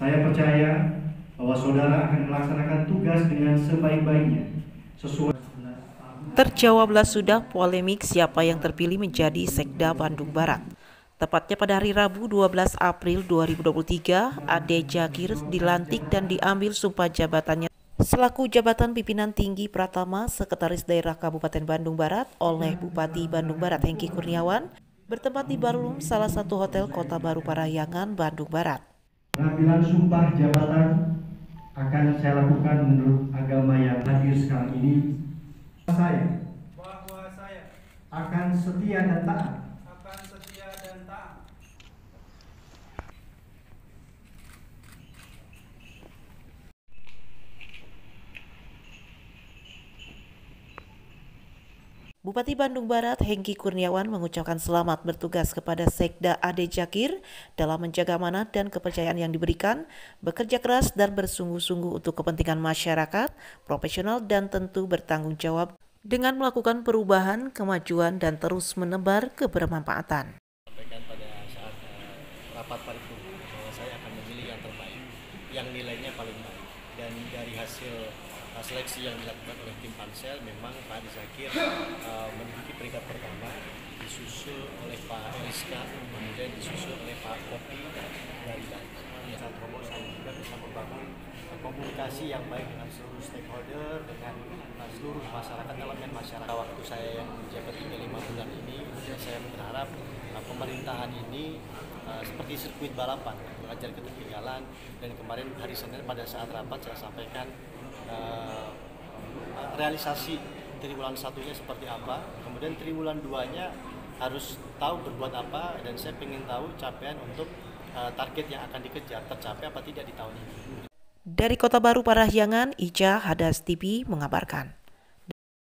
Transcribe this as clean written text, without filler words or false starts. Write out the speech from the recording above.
Saya percaya bahwa saudara akan melaksanakan tugas dengan sebaik-baiknya sesuai. Terjawablah sudah polemik siapa yang terpilih menjadi Sekda Bandung Barat. Tepatnya pada hari Rabu 12 April 2023, Ade Jakir dilantik dan diambil sumpah jabatannya selaku jabatan pimpinan tinggi Pratama Sekretaris Daerah Kabupaten Bandung Barat oleh Bupati Bandung Barat Hengki Kurniawan bertempat di Ballroom, salah satu hotel Kota Baru Parahyangan, Bandung Barat. Pengambilan sumpah jabatan akan saya lakukan menurut agama yang hadir sekarang ini. Bahwa saya akan setia dan taat Bupati Bandung Barat Hengki Kurniawan mengucapkan selamat bertugas kepada Sekda Ade Jakir dalam menjaga amanat dan kepercayaan yang diberikan, bekerja keras dan bersungguh-sungguh untuk kepentingan masyarakat, profesional dan tentu bertanggung jawab dengan melakukan perubahan, kemajuan dan terus menebar kebermanfaatan. Sampaikan pada saat rapat paripurna bahwa saya akan memilih yang terbaik, yang nilainya paling baik, dan dari hasil seleksi yang dilakukan oleh tim pansel memang Pak Ade Jakir menduduki peringkat pertama, disusul oleh Pak Eliska, kemudian disusul oleh Pak Kopi dari Pusat Romo. Saya juga bisa membangun komunikasi yang baik dengan seluruh stakeholder, dengan seluruh masyarakat, elemen masyarakat. Waktu saya yang menjabat ini 5 bulan ini, saya berharap pemerintahan ini seperti sirkuit balapan, belajar ketertinggalan. Dan kemarin hari Senin pada saat rapat saya sampaikan realisasi triwulan 1-nya seperti apa, kemudian triwulan 2-nya harus tahu berbuat apa, dan saya ingin tahu capaian untuk target yang akan dikejar tercapai apa tidak di tahun ini. Dari Kota Baru Parahyangan, Ica Hadas TV mengabarkan.